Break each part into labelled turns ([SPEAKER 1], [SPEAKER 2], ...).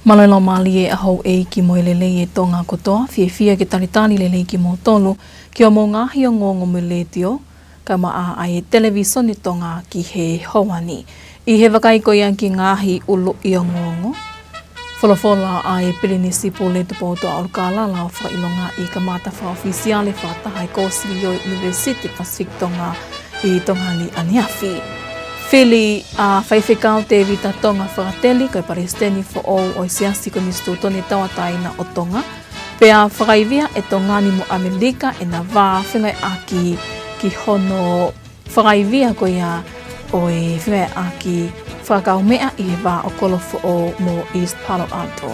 [SPEAKER 1] Malolo mali e ahau e ki mo lele e tonga kotoa, fia ke taritani lele ki mo tolu, ki o mo ngahi o ngongo mo letio, ka maa ai televisioni tonga ki he hawani. I he wakai ko ian ki ngahi ulu i o ngongo. Wholofola ai pirinisi po le tupo to au kalala o whailonga i ka mata wha ofisiale wha tahai kōsiri o University Pacific Tonga i Tongani Aniafi. Fili a whaiwhekau te vita tonga whakateli kai paresteni fo o siasi ko nistu toni tawataina o tonga. Pea whakaivia e tongani mo Amerika e na wā whingai aki ki hono whakaivia ko ia o e whingai aki whakau mea i he wā o kolofo o mo East Palo Alto.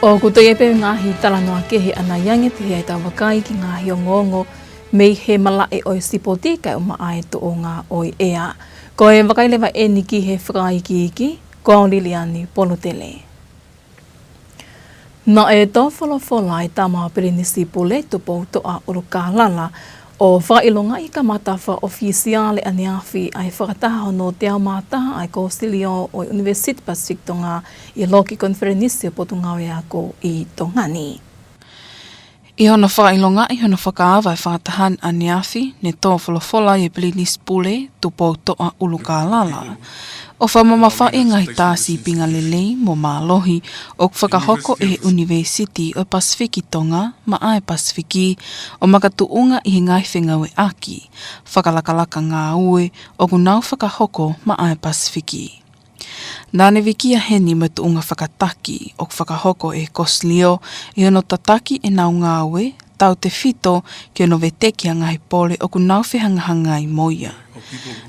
[SPEAKER 1] O kutoi e pe ngahi talanoa kehe ana yangi te hei tawakai ki ngahi o ngongo mei he malae o sipoti kai o maa e to o ngā oi ea. Ko e wakailewa e niki he whakaiki iki, ko auriliani polotele. Na e tō wholofola i tāmaa pirinisi pule tupo to a urukalala o whailonga i ka matawa ofisiale aniafi ai whakataha no te au mātaha ai ko Silio o University Pacific Tonga i loki konferenisi o potungawe ako i Tongani.
[SPEAKER 2] I hona whailonga i hona whakaawa i whakatahan aniafi ne tō wholofola i pirinisi pule tupo to a urukalala. O whamamawha e ngai tāsi pinga lelei mo mālohi o whakahoko e University o Pasifiki Tonga ma ai Pasifiki o makatuunga i ngai whengawe aki, whakalakalaka ngā ue o kunau whakahoko ma ai Pasifiki. Nāne wikia heni me tuunga whakataki o whakahoko e Koslio i ono tataki e nau ngā ue tau te whito ki ono veteki a ngahi pole o kunau whihangahanga i moia.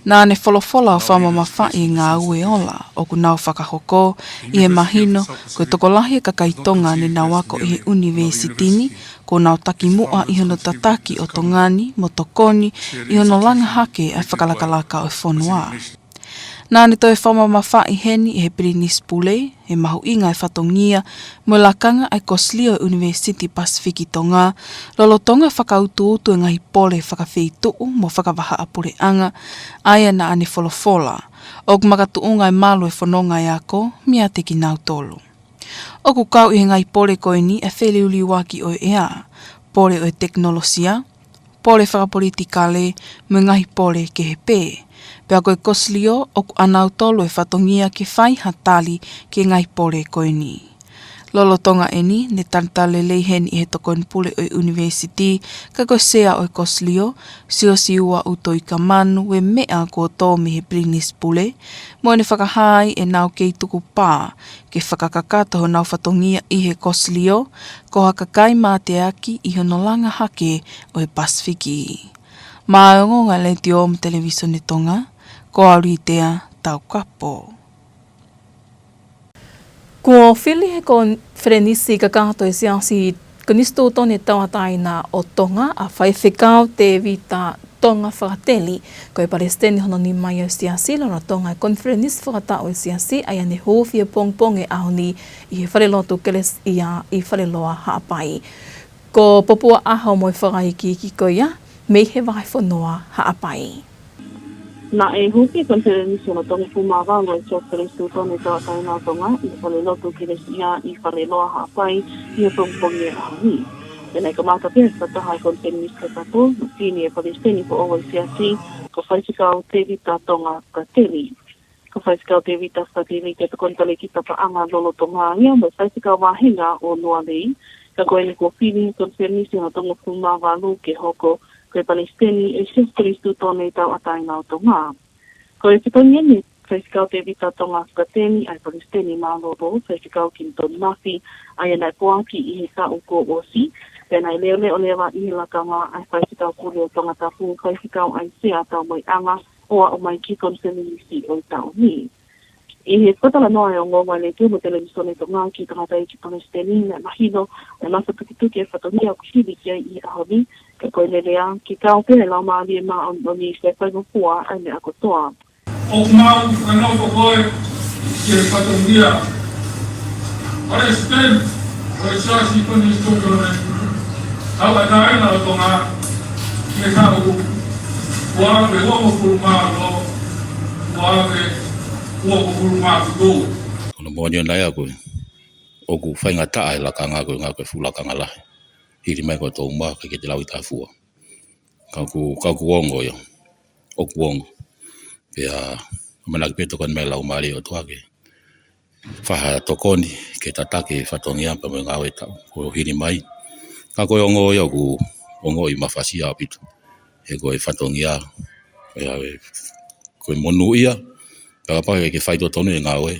[SPEAKER 2] Nāne wholofola o whamamawha i ngā ue ola o kunau whakahoko i he mahino ko tokolahi e kakaitonga ne nawako i he universitini ko nau taki mua i hono tataki o Tongani mo Tokoni i hono langa hake ai whakalakalaka o whonua. Nāne toi whamamawha i heni i he pirinisi pule, he mahu inga e whatongia, mo lakanga ai Koslio University Pacific Tonga, lolo tonga whakautu e ngahi pole whakawhituu mo whakawaha apureanga, aia na ane wholofola, o makatuunga e malo e whanonga e ako, mia te ki nau tolu. O kukau i he ngai pole koini e wheliuli waki o ea, pole o e teknolosia, pole whakapolitikale, mo ngahi pole ke he pē. Pea koe Koslio o ku anau tolu e whatongia ke whai hatali ke ngai pole koini. Lolo tonga eni ne tantale leiheni i he tokoni pule o university ka koe sea o Koslio sio siua uto i ka manu we mea ko tō me he pirinisi pule mo ne whakahai e nau kei tuku pā ke whakakakatoho nau whatongia i he Koslio ko hakakai mā te aki i hono langa hake o he Pasifiki. Māongo ngā leti o mo televisione Tonga, ko auritea tau kapo.
[SPEAKER 1] Ko whili he konferenisi ka kato e siasi konistu tone tawataina o Tonga a whaiwhekau te vita Tonga whakateli ko e paresteni hono ni mai o siasi lona Tonga e konferenisi whakatau e siasi ai ane hōwhia pongpong e ahoni i he wharelotu keles ia i whareloa haapai. Ko popua aho mo i whakaiki ki ko ia, mei he wakai whanua haapai.
[SPEAKER 3] Na e huki konferenisi o tonga pumawalo e so krestu tone tawataina tonga i whalelotu keles ia i whaleloa haapai i o pongpongi e ahoni. E nei ka mata pēr tahai konferenisi ka tato, tini e palestini po owa siasi, ko whaisikau te vita tonga ka teli. Ko whaisikau te vita whatili ke te kontale ki tapaanga lolo tonga ia, mo whaisikau wahinga o Nualei, ka koe ni ko whili konferenisi o tonga pumawalo ke hoko koe palestini e sis kristu tone tau ataina o Tonga. Ko e whitongia ni whaisikau te vita tonga whakateni ai palestini mālobo, whaisikau ki toni mafi, ai anai poaki i he ka uko osi, pēnai leo o lewa i lakanga ai whaisikau kuri o Tongatapu, whaisikau ai sea tau mai anga, oa o mai ki konferenisi o tau ni. I he patala noa e o ngō mai le tū mo televisione Tonga ki tangatai ki palestini, na mahino, na masa tukituki e whatongia o kihiri kia i ahoni, ka koe lelea, ki kao pēne lau maali e maa o ni se whaingo pua ai me ako toa.
[SPEAKER 4] O kumau whanau koe ki e whatongia. Are sten, o e sasi koni stokone. Au e naina o Tonga, ki e tau, wawe homo pulumaro, wawe homo pulumaro tō.
[SPEAKER 5] Ona mōnia nai a koe. o ku whainga tae la ka ngā koe fula ka ngalahi. Hiri mai ko tō mua ka ke te lau i tā fua. Ka ku ongo yo, o ku ongo. Pea, manaki peto kan mai lau maari o tuake. Whaha tokoni ke tatake whatongi ampa me ngāwe tau, ko hiri mai. Ka koe ongo yo ku ongo i mawhasia apitu. He koe whatongi a, koe monu ia, ka pake ke whaito tonu e ngāwe,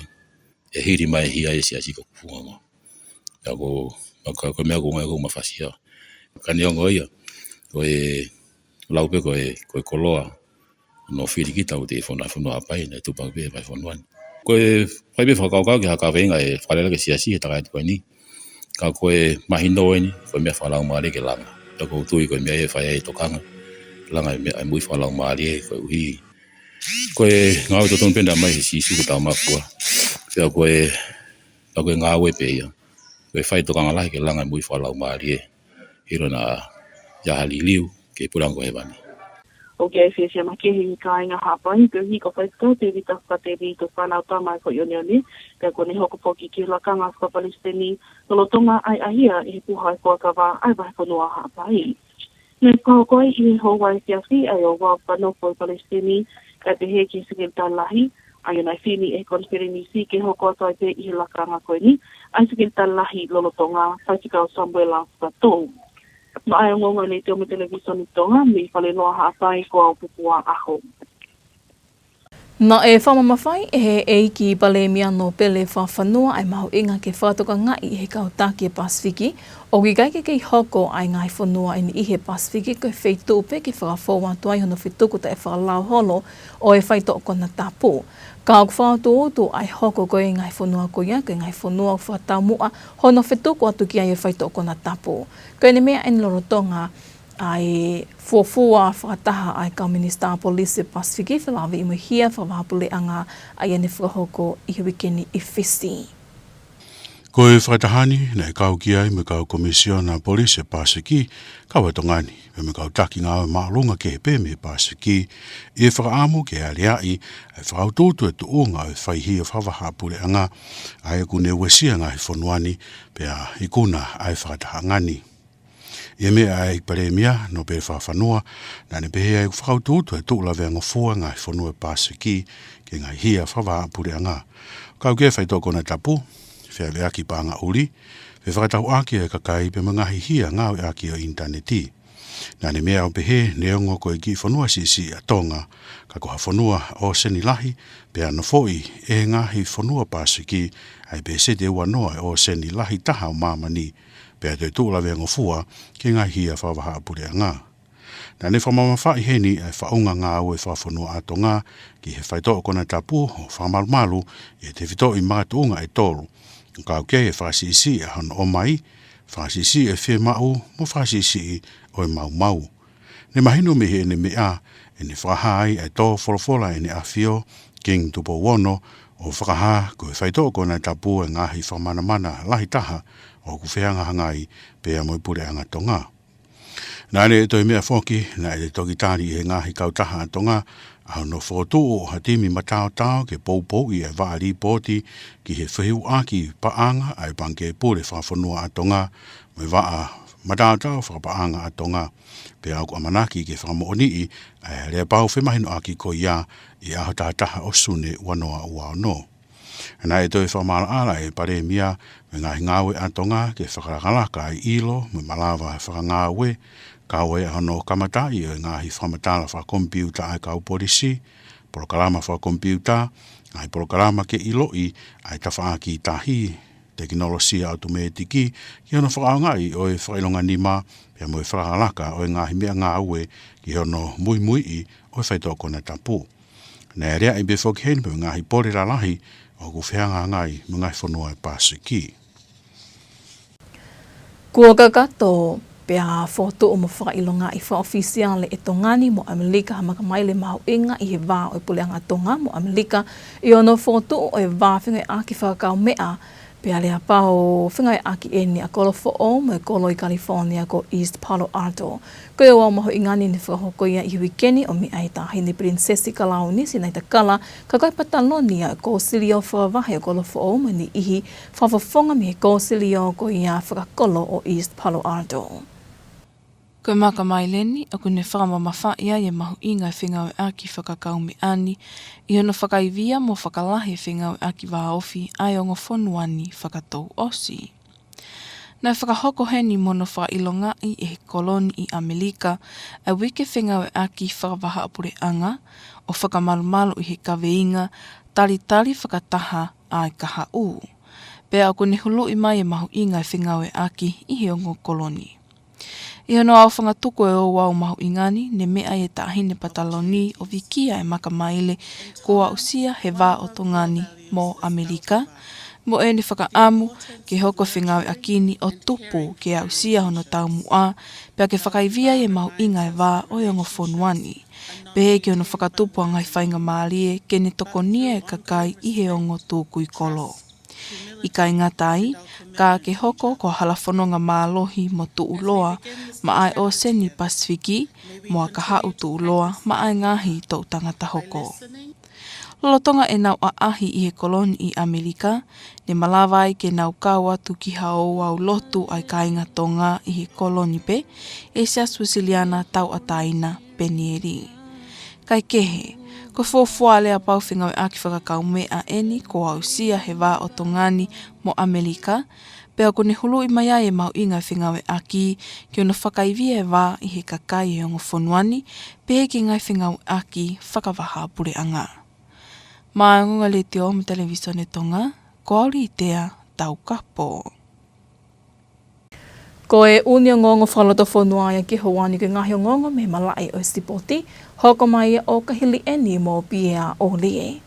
[SPEAKER 5] e hiri mai hia e si ko kufunga. Ka koe mea ko ngai ko mawhasia. Ka ni ongo ia, koe laupe koe koloa, no whiri ki tau te whanua apai, ne tupang pe pai whanuani. Koe whaipe whakaukau ki haka wenga e whalela ke siasi he takai tukai ni. Ka koe mahino e ni, koe mea whalau maari ke langa. Ka koe tui koe mea e whai e tokanga. Langa e mui whalau maari e koe uhi. Koe ngāwe totonu penda mai he sisu ko tau mafua. Pea koe ngāwe pe ia. Koe whai tokanga lahi ke langa e mui whalau maari e. Hiro na yahali liu ke purango he wani.
[SPEAKER 3] O ke ai whia makehi ka inga hapai, pe hiko whaikau te rita whakateri to whanau tamai ko ionioni, pia kone hoko poki ki lakanga whapalesteni, tolo tonga ai ahia i he puhai kua ka wā ai wahi konua hapai. Nei kau i he hōwai tiawhi ai o wā whanoko i Palestini, ka te he ki sikil tālahi, ai nai whini e konferenisi ke hoko atai pe i he lakanga koe ni, ai sikil tālahi lolo tonga, whaitikau Samuela Latu. No ai ngongo nei te o me television i Tonga, mi whale noa haapai ko au pupua aho.
[SPEAKER 1] Na e whamamawhai e he eiki Palemia no pele whawhanua ai mahu inga ke whātoka ngai he kautaki e Pasifiki, o ki kaike kei hoko ai ngai whanua i ni he Pasifiki koe whaitupe ki whakawhaua tuai hono whituku ta e whakalau holo o e whaito o Tongatapu. Ka au whātuotu ai hoko koe ngai whanua koia, koe ngai whanua o whatamua hono whituku atu ki ai e whaito o Tongatapu. Koe ne mea en loro tonga ai fuafua whakataha ai ka Minister Police Pasifiki whilawe i muhia whawahapule anga ai ane whakahoko i wikeni i whisti.
[SPEAKER 6] Ko e whaitahani nei kau ki ai me kau Komisiona Police Pasifiki kaua tongani me kau taki ngā maalunga ke he pēme Pasifiki i e whakaamu ke aliai ai whakautotu e tuunga e whaihia whawahapule anga ai kune wesia ngā he whanuani pea i kuna ai whaitahangani. Ia mea ai Palemia no pe whawhanua, na ne pehe ai whakaututu e tūlawe angofua ngai whanua Pasifiki ke ngai hia whawahapure anga. Kau ke whaitoko na tapu, whiale aki pānga uri, whe whakatau aki e kakai pe mangahi hia ngau e aki o interneti. Na ne mea o pehe neongo koe ki whanua sisi a Tonga, ka koha whanua o seni lahi, pe ano foi e ngahi whanua Pasifiki ai pe se te wanoa o seni lahi taha o mamani, pea te tūlawe ngofua ke ngai hia whawahapure ngā. Nā ne whamamawhai heni e whaunga ngā ue whawhanua a Tonga ki he whaito o kona tapu o whamalumalu e te whito i mātuunga e tōru. Kau kei e whasisi e hana o mai, whasisi e whi mau mo whasisi o e mau. Ne mahino mihi e ne mea e ne whahai e tō wholofola e ne awhio king tupo wono o whakaha ko e whaito o kona tapu e ngahi whamanamana lahi taha o ku whianga hangai pea moi pure anga Tonga. Nā ne toi mea whoki, na e toki tāri he ngahi kautaha a Tonga, au no whotu o hatimi matao tau ke pou i e wāri pōti ki he whiu aki paanga ai panke pure whawhanua a Tonga, mai waa matao tau whakapaanga a Tonga, pea au amanaki ke whakamooni i e rea pau whemahino aki ko ia i aho tātaha o sune wanoa ua no. Nā e toi whamala ala e Palemia me ngahi ngāwe a Tonga ke whakarakalaka i ilo me malawa e whakangāwe kawe ano kamatai e ngahi whamatala whakompiuta ai kau polisi, porokalama whakompiuta, ai porokalama ke iloi ai tawhaaki tahi, teknolosia automatiki, ki ono whakaongai o e whakailonga nima, pia mo e whakakalaka o e ngahi mea ngāwe ki ono Moimoi i o e whaitoko na tapu. Nā rea i befok hen pe ngahi pore ralahi o ku whianga ngai mga whanua e Pasifiki.
[SPEAKER 1] Kua kakato pea foto o mo whakailonga i whaofisiale e Tongani mo Amerika hamakamaile mahu inga i he wā o e puleanga Tonga mo Amerika i ono foto o e wā whinga aki whakakau mea Pea lea pao whingai aki e ni a kolo fo'o me kolo i California ko East Palo Alto. Ko e wau maho ingani ni whakahoko ia i wikeni o mi ai tahi ni prinsesi kalao ni sinai ta kala ka kai pataloni a ko silio whakavahe o kolo fo'o me ni ihi whawhafonga mi ko silio ko ia whakakolo o East Palo Alto.
[SPEAKER 2] Ko maka mai leni, aku ne whakamamafa ia e mahu inga whengau aki whakakau me ani, i hono whakaivia mo whakalahe whengau aki waofi ai o ngofonuani whakatou osi. Nai whakahoko heni mono whailonga i e koloni i Amerika, a wike whengau aki whakavaha apure anga, o whakamalumalu i he kaweinga, tali whakataha ai kaha u. Pea aku ne hulu i mai e mahu inga whengau aki i he ongo koloni. I hono au whangatuko e o wau mahu ingani, ne mea e tahine pataloni o wikia e maka maile koa usia he wā o Tongani mo Amerika, mo e ni whakaamu ke hoko whengau akini o tupu ke a usia hono tau mua, pea ke whakaivia e mahu inga e wā o yongo whonuani. Pehe ke hono whakatupu a ngai whainga maalie ke ne tokonia e kakai i he ongo tūkui kolo. I kai ngatai, ka ke hoko ko halafononga mālohi mo tuuloa ma ai o seni Pasifiki mo a kahau tuuloa ma ai ngahi tau tangata hoko. Lolotonga e nau a ahi i he koloni i Amerika, ne malawai ke nau kau atu ki hao au lotu ai kainga Tonga i he koloni pe, e sia Swisiliana tau ataina penieri. Kai kehe, ko fōfua lea pau whengau aki whakakau mea eni ko au sia he wā o Tongani mo Amerika, pea ko ne hulu i mai e mau inga whengau aki ki ona whakaivia e wā i he kakai e ongo whonuani, pehe ki ngai whengau aki whakavaha pure anga. Mā ngunga le te o me televisione Tonga, ko auri i tea tau kapo.
[SPEAKER 1] Ko e unia ngongo whaloto whanua ia ki Hawani ke ngahi o ngongo me malai o Sipoti, hoko mai o kahili eni mo pia o lie.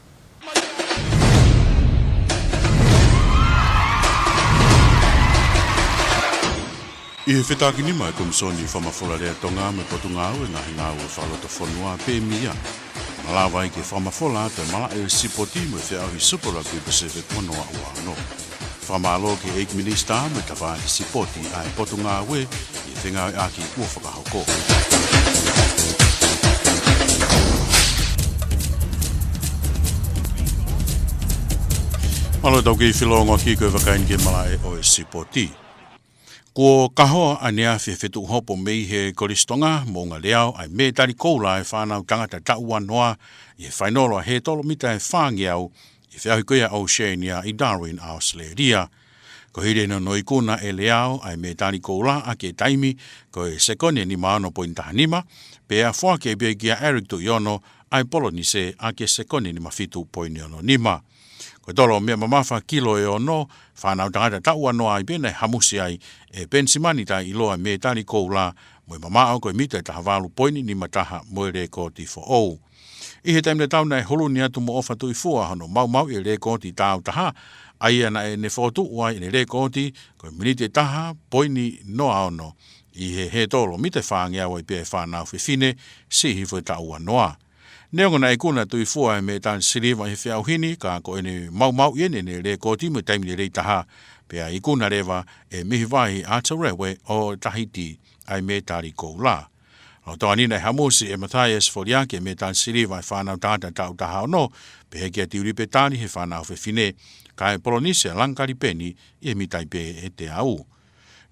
[SPEAKER 6] I he whetaki ni mai komisoni whamawhora rea Tonga me potungau e ngahi ngau e whaloto whanua pe mia. Malawai ke whamawhora te malai o Sipoti me whiau hi Superrugby Pacific manoa ua no. Whamalo ke 8 minista me tawā i Sipoti ai potunga we i whengau aki ua whakahoko. Malo tau ki whilongo ki koe wakain ke malai o Sipoti. Ko kahoa a nea whetu hopo mei he koristonga mo ngā leao ai me tari koula e whanau tangata taua noa i he whainolo he tolo mita e whangiau i whiahi koea Oceania i Darwin, Australia. Ko hire no noi kuna e leao ai me tani koula a ke taimi ko e sekone ni maano pointahanima, pe a whua ke bia kia Eric tu iono ai polonise a ke sekone ni mawhitu poiniono nima. Ko tolo mea mamafa kilo e ono, whanau tangata taua noa ai bena hamusi ai e pensimani tai iloa me tani koula mo mamao ko e mita e taha walu poini ni mataha mo e rekoti fo ou. I he taimne tau nei holu ni atu mo ofa tui fua hano mau e rekoti tau taha, ai ana e ne fotu uai e ne rekoti, ko e minite taha poini noa ono i he tolo mite whaangia wai pe whanau whiwhine sihi fwe taua noa. Neongona e kuna tui fua e me tan siriwa he whiau hini, ka ko e ne mau i ne rekoti mo taimne rei taha, pe a i kuna rewa e mihi wahi atarewe o Tahiti ai me tari koula. O toa nina e hamusi e Matthias Foriake me tan siriwa e whanau tata tau taha ono, pe heke a tiuri pe tani he whanau whiwhine, ka e Polonisia lankari peni i e mitai pe e te au.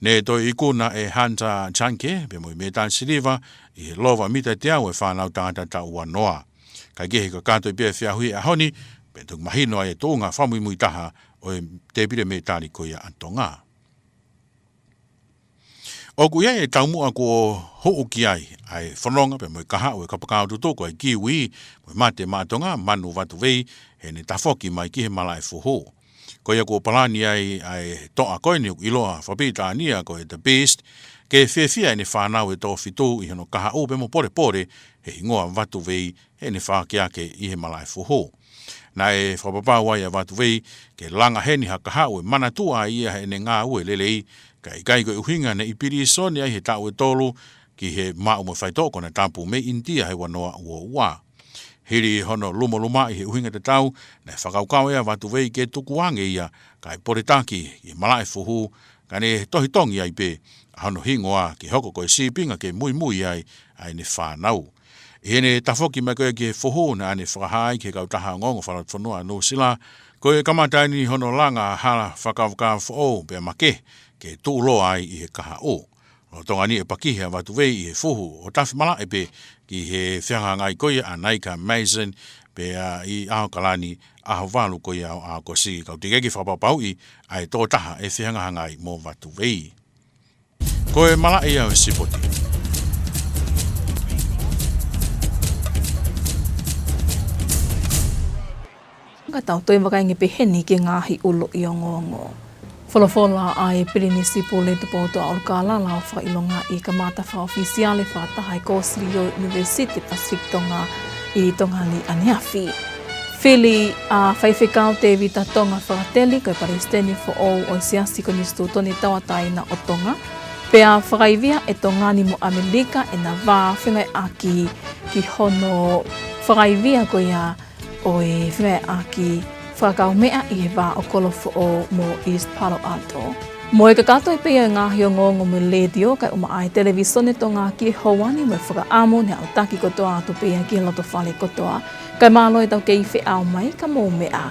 [SPEAKER 6] Ne toi ikuna e Hanta Chanke, pe moi me tan siriwa, i he lova mitai te au e whanau tata tau wanoa. Ka gehe ka kātoi pe whiahui a honi, pe tuk mahino e tōnga whamui mui taha o e te pire me tani koia antonga. O ku iai e taumua ko ho'o ki ai whanonga pe moi kaha o e kapakao tutoko ai kiwi, moi mate maatonga manu watu vei, he ne tafoki mai ki he mala e fuho. Ko ia ko palani ai toa koe ni iloa whapita ania ko e the best, ke whiawhia e ne whanau e tō whitu i hano kaha o pe mo pore he ingoa watu vei he ne whakeake i he mala e fuho. Na e whapapawai a watu vei ke langa heni hakaha o e manatua ia he ne ngā ue lelei, kai ko uhinga ne ipiri soni ai he tau e tolu ki he mau mo whaitoko na tapu me India he wanoa ua ua. Hiri hono luma i he uhinga te tau, nei whakaukau ea watu wei ke tukuange ia, kai poretaki i malae fuhu, ka ne tohi tongi ai pe, hono hingoa ki hoko koe sipinga ke mui ai ne whanau. I ne tafoki mai koe ke fuhu na ane whakahai ke kautaha ngongo whalat whanua no sila, koe kamataini hono langa hala whakawaka fo pe make, ke tūlo ai i he kaha o. O Tongani e pakihe a watu wei i he fuhu o tawhi mala e pe ki he whianga ngai koe a Naika Mason pe i aho kalani aho walu koe a kosi kau te keki whapapau i ai tō taha e whianga ngai mō watu wei. Koe mala e au sipoti.
[SPEAKER 1] Ka tau toi wakaingi pe heni ki ngāhi ulo i o ngongo. Whalafola ai Pirinisi Pole te poto a Olkalala o whailonga i ka mātawha ofisiale whātaha i Kōsirio University Pacific Tonga i Tongani Aniafi. Whili a whaiwhikau te vita Tonga whakateli koe paristeni fo o siasi ko nistu toni tawataina o Tonga. Pea whakaivia e Tongani mo Amerika e na wā whingai aki ki hono whakaivia ko ia o e whingai aki whakau mea i he wā o kolofo o mō East Palo Alto. Mo e ka kato e pia ngāhi o ngongo me ledio kai uma ai televisone Tonga ki hauani me whakaamo ne au taki kotoa atu pia ki loto whale kotoa. Kai mālo e tau kei whi au mai ka mō mea.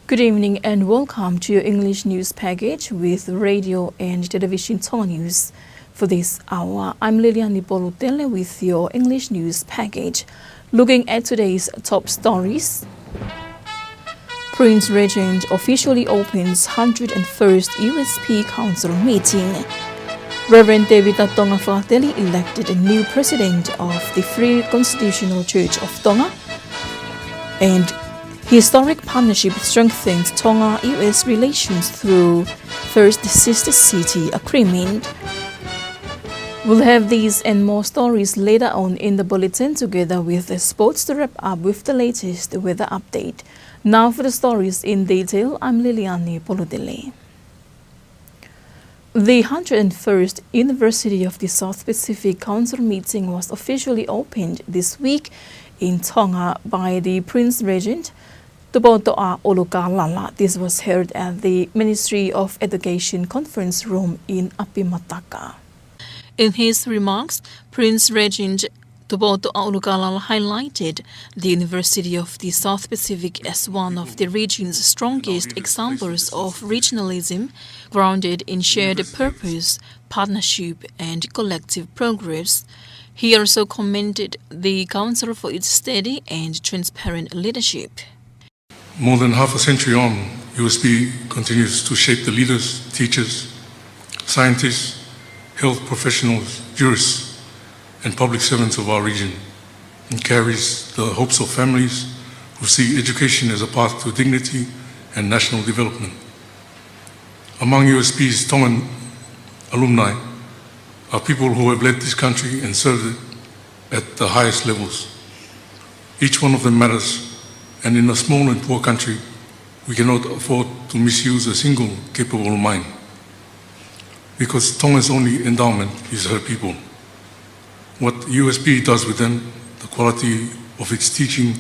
[SPEAKER 1] Good evening and welcome to your English news package with radio and television Tonga news. For this hour, I'm Lilian Nipolutele with your English news package. Looking at today's top stories. Prince Regent officially opens 101st USP Council meeting. Reverend David Tonga Whakateli elected a new president of the Free Constitutional Church of Tonga. And historic partnership strengthens Tonga-US relations through First Sister City Agreement. We'll have these and more stories later on in the bulletin together with the sports to wrap up with the latest weather update. Now for the stories in detail, I'm Liliane Poludele. The 101st University of the South Pacific Council meeting was officially opened this week in Tonga by the Prince Regent, Tupoto'a Olukalala. This was held at the Ministry of Education conference room in Apimataka. In his remarks, Prince Regent Tupoto'a Olukalala highlighted the University of the South Pacific as one of the region's strongest examples of regionalism, grounded in shared purpose, partnership, and collective progress. He also commended the Council for its steady and transparent leadership.
[SPEAKER 4] More than half a century on, USP continues to shape the leaders, teachers, scientists, health professionals, jurists, and public servants of our region, and carries the hopes of families who see education as a path to dignity and national development. Among USP's Tongan alumni are people who have led this country and served it at the highest levels. Each one of them matters, and in a small and poor country, we cannot afford to misuse a single capable mind, because Tonga's only endowment is her people. What USP does with them, the quality of its teaching,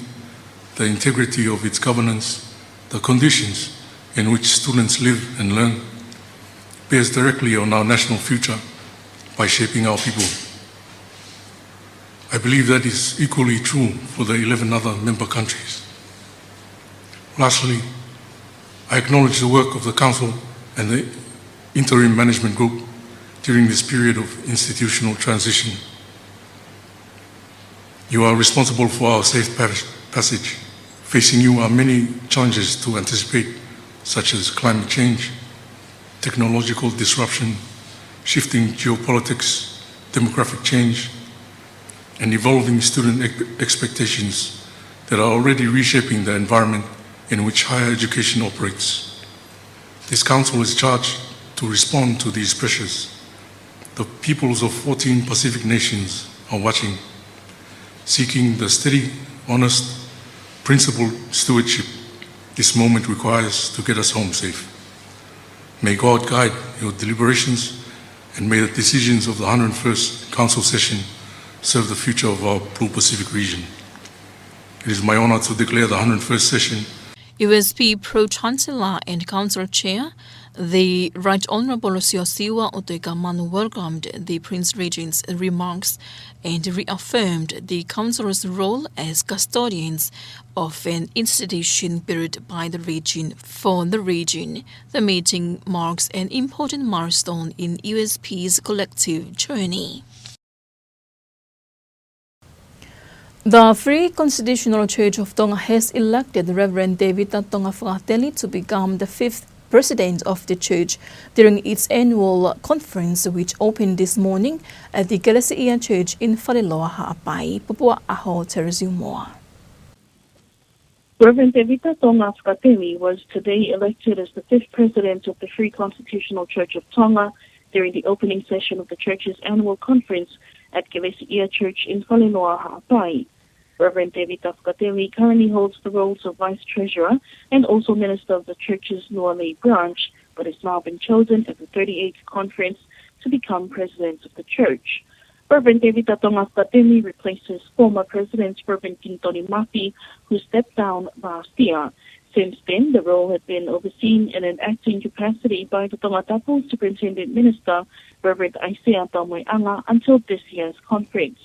[SPEAKER 4] the integrity of its governance, the conditions in which students live and learn, bears directly on our national future by shaping our people. I believe that is equally true for the 11 other member countries. Lastly, I acknowledge the work of the Council and the Interim Management Group during this period of institutional transition. You are responsible for our safe passage. Facing you are many challenges to anticipate, such as climate change, technological disruption, shifting geopolitics, demographic change, and evolving student expectations that are already reshaping the environment in which higher education operates. This Council is charged to respond to these pressures. The peoples of 14 Pacific nations are watching, seeking the steady, honest, principled stewardship this moment requires to get us home safe. May God guide your deliberations and may the decisions of the 101st Council Session serve the future of our Blue Pacific region. It is my honor to declare the 101st Session
[SPEAKER 1] USP Pro-Chancellor and Council Chair, the Right Honourable Siosiwa Otekamanu welcomed the Prince Regent's remarks and reaffirmed the Council's role as custodians of an institution built by the region for the region. The meeting marks an important milestone in USP's collective journey. The Free Constitutional Church of Tonga has elected Reverend David Tonga Fratelli to become the fifth president of the church during its annual conference, which opened this morning at the Kelesiia Church in Whaleloa Ha'apai. Papua Aho Teresumoa.
[SPEAKER 3] Reverend David Tonga Fratelli was today elected as the fifth president of the Free Constitutional Church of Tonga during the opening session of the church's annual conference at Kelesiia Church in Whaleloa Ha'apai. Reverend David Fratelli currently holds the roles of Vice Treasurer and also Minister of the Church's Nualei branch, but has now been chosen at the 38th conference to become President of the Church. Reverend David Tonga Fratelli replaces former President Reverend Kintoni Mapi, who stepped down last year. Since then, the role had been overseen in an acting capacity by the Tongatapu Superintendent Minister, Reverend Isaiah Moimoi until this year's conference.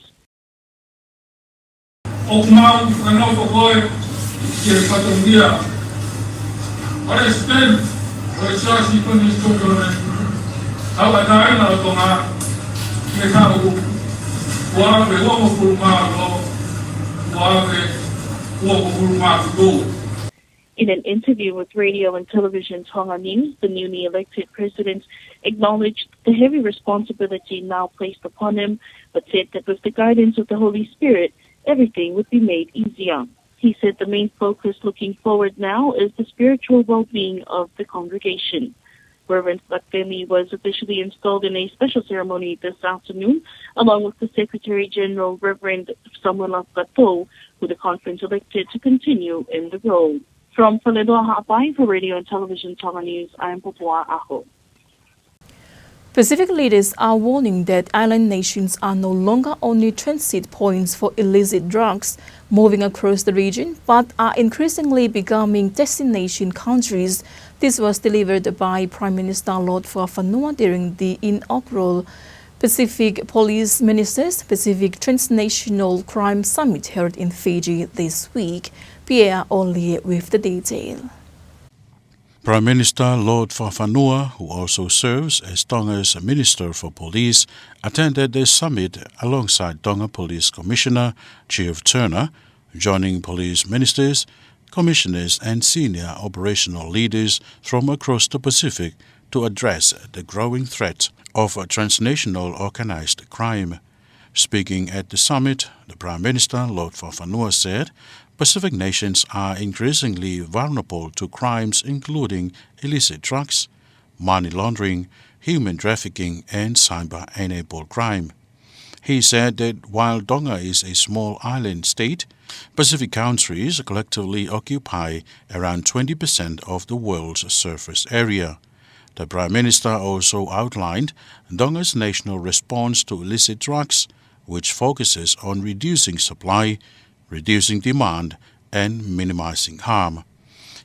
[SPEAKER 4] Okmau Nuku'alofa koe ki e whatongia. Are Spen, o e sasi puni stokone. Hau a taina o tonga, me tau, wawe wako kurumaro, wawe wako kurumaro.
[SPEAKER 3] In an interview with Radio and Television Tonga News, the newly elected president acknowledged the heavy responsibility now placed upon him, but said that with the guidance of the Holy Spirit, everything would be made easier. He said the main focus looking forward now is the spiritual well-being of the congregation. Reverend Fratelli was officially installed in a special ceremony this afternoon, along with the Secretary General, Reverend Samuel Latu, who the conference elected to continue in the role. From Whaleloa Ha'apai for Radio and Television Tonga News, I am Papua Aho.
[SPEAKER 1] Pacific leaders are warning that island nations are no longer only transit points for illicit drugs moving across the region, but are increasingly becoming destination countries. This was delivered by Prime Minister Lord Fafanua during the inaugural Pacific Police Ministers Pacific Transnational Crime Summit held in Fiji this week. Pierre Ollie with the detail.
[SPEAKER 6] Prime Minister Lord Fafanua, who also serves as Tonga's Minister for Police, attended the summit alongside Tonga Police Commissioner Chief Turner, joining police ministers, commissioners and senior operational leaders from across the Pacific to address the growing threat of transnational organized crime. Speaking at the summit, the Prime Minister Lord Fafanua said Pacific nations are increasingly vulnerable to crimes including illicit drugs, money laundering, human trafficking, and cyber-enabled crime. He said that while Tonga is a small island state, Pacific countries collectively occupy around 20% of the world's surface area. The Prime Minister also outlined Tonga's national response to illicit drugs, which focuses on reducing supply, reducing demand, and minimizing harm.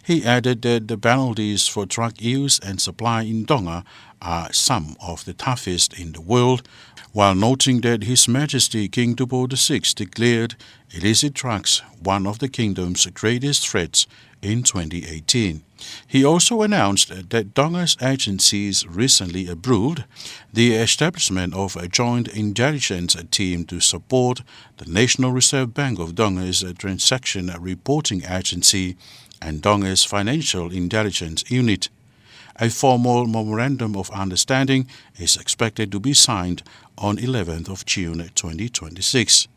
[SPEAKER 6] He added that the penalties for drug use and supply in Tonga are some of the toughest in the world, while noting that His Majesty King Tupou VI declared illicit drugs one of the kingdom's greatest threats in 2018. He also announced that Tonga's agencies recently approved the establishment of a joint intelligence team to support the National Reserve Bank of Tonga's Transaction Reporting Agency and Tonga's Financial Intelligence Unit. A formal memorandum of understanding is expected to be signed on 11th of June 2026.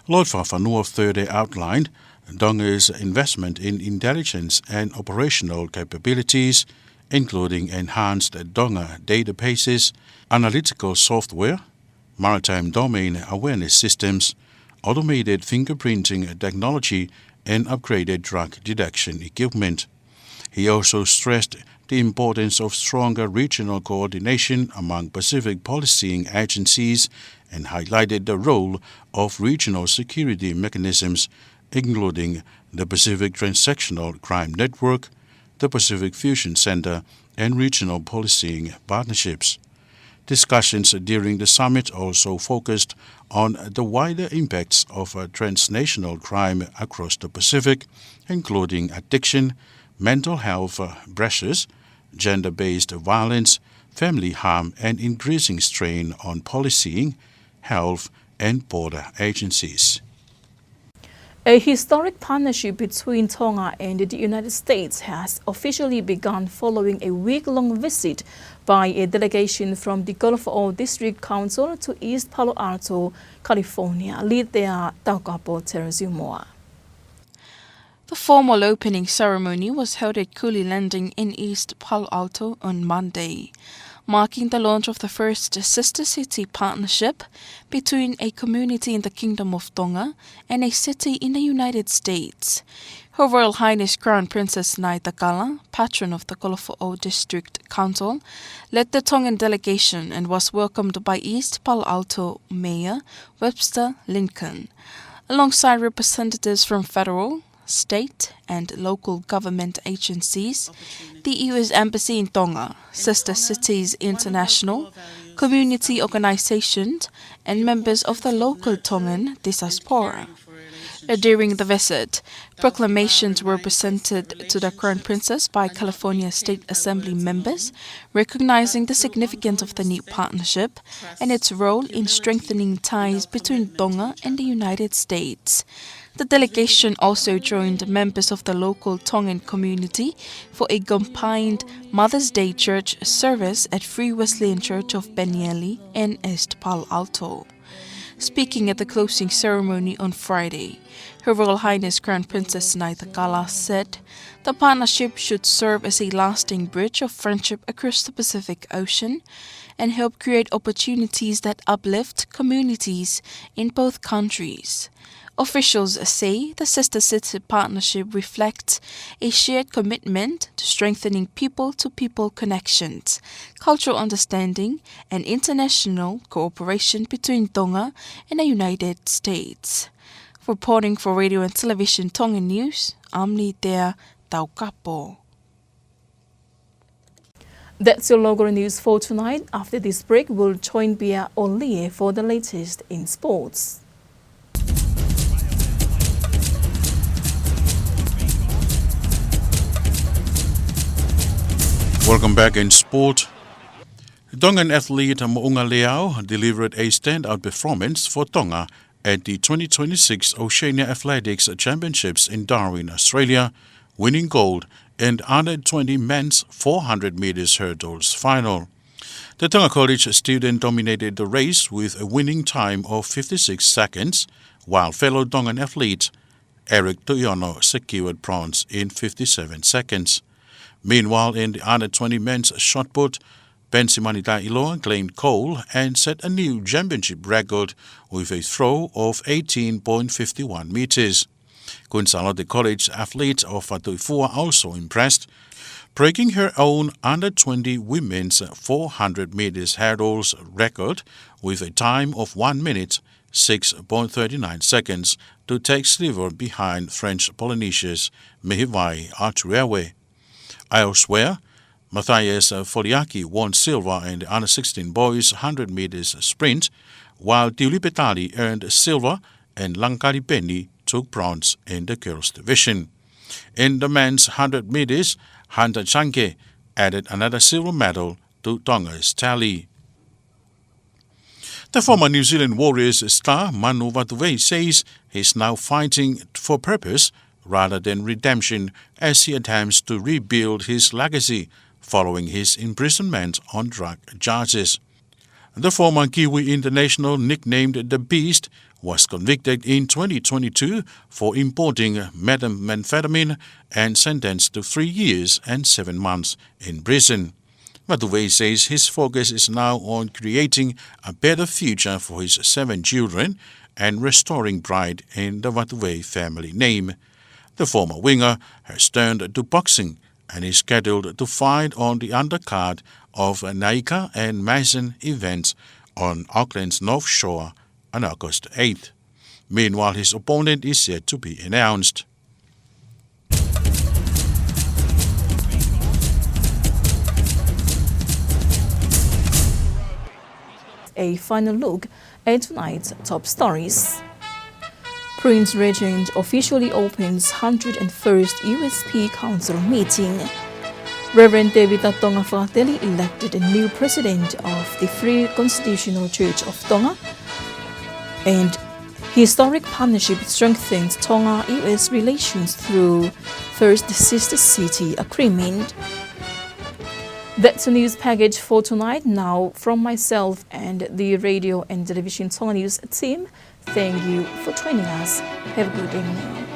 [SPEAKER 6] Lord Fafanua further outlined Tonga's investment in intelligence and operational capabilities, including enhanced Tonga databases, analytical software, maritime domain awareness systems, automated fingerprinting technology, and upgraded drug detection equipment. He also stressed the importance of stronger regional coordination among Pacific policing agencies and highlighted the role of regional security mechanisms, including the Pacific Transactional Crime Network, the Pacific Fusion Center, and regional policing partnerships. Discussions during the summit also focused on the wider impacts of transnational crime across the Pacific, including addiction, mental health pressures, gender-based violence, family harm, and increasing strain on policing, health, and border agencies.
[SPEAKER 1] A historic partnership between Tonga and the United States has officially begun following a week-long visit by a delegation from the Gulf Oil District Council to East Palo Alto, California. Lead there, Tongatapu Terezumoa.
[SPEAKER 2] The formal opening ceremony was held at Cooley Landing in East Palo Alto on Monday, marking the launch of the first sister city partnership between a community in the Kingdom of Tonga and a city in the United States. Her Royal Highness Crown Princess Naitakala, patron of the Gulf Oil District Council, led the Tongan delegation and was welcomed by East Palo Alto Mayor Webster Lincoln, alongside representatives from federal, state and local government agencies, the U.S. Embassy in Tonga, Sister Cities International, community organizations, and members of the local Tongan diaspora. During the visit, proclamations were presented to the Crown Princess by California State Assembly members, recognizing the significance of the new partnership and its role in strengthening ties between Tonga and the United States. The delegation also joined members of the local Tongan community for a combined Mother's Day church service at Free Wesleyan Church of Benielli in East Palo Alto. Speaking at the closing ceremony on Friday, Her Royal Highness Crown Princess Naitakala said the partnership should serve as a lasting bridge of friendship across the Pacific Ocean and help create opportunities that uplift communities in both countries. Officials say the Sister City partnership reflects a shared commitment to strengthening people-to-people connections, cultural understanding, and international cooperation between Tonga and the United States. Reporting for Radio and Television Tongan News, I'm Litea Taukapo.
[SPEAKER 1] That's your local news for tonight. After this break, we'll join Bia Olie for the latest in sports.
[SPEAKER 6] Welcome back in sport. Tongan athlete Mo'unga Leao delivered a standout performance for Tonga at the 2026 Oceania Athletics Championships in Darwin, Australia, winning gold in the under-20 men's 400 meters hurdles final. The Tonga College student dominated the race with a winning time of 56 seconds, while fellow Tongan athlete Eric Tuiono secured bronze in 57 seconds. Meanwhile, in the under-20 men's shot put, Pensimani Ta'iloa claimed gold and set a new championship record with a throw of 18.51 meters. Kunsalo, the college athlete of Fatuifua, also impressed, breaking her own under-20 women's 400 meters hurdles record with a time of 1 minute, 6.39 seconds to take silver behind French Polynesia's Mehivai Atuewe. Elsewhere, Matthias Foliaki won silver in the under-16 boys 100 meters sprint, while Tiulipetali earned silver and Langkari Penny took bronze in the girls division. In the men's 100 meters, Hunter Chanke added another silver medal to Tonga's tally. The former New Zealand Warriors star Manu Vatuvei says he's now fighting for purpose rather than redemption as he attempts to rebuild his legacy following his imprisonment on drug charges. The former Kiwi international, nicknamed the Beast, was convicted in 2022 for importing methamphetamine and sentenced to 3 years and 7 months in prison. Vatuvei says his focus is now on creating a better future for his 7 children and restoring pride in the Vatuvei family name. The former winger has turned to boxing and is scheduled to fight on the undercard of Naika and Mason events on Auckland's North Shore on August 8th. Meanwhile, his opponent is yet to be announced.
[SPEAKER 1] A final look at tonight's top stories. Prince Regent officially opens 101st USP Council meeting. Reverend David Tonga Fratelli elected a new president of the Free Constitutional Church of Tonga. And historic partnership strengthens Tonga-US relations through First Sister City Agreement. That's the news package for tonight. Now, from myself and the radio and television Tonga News team, thank you for joining us. Have a good evening.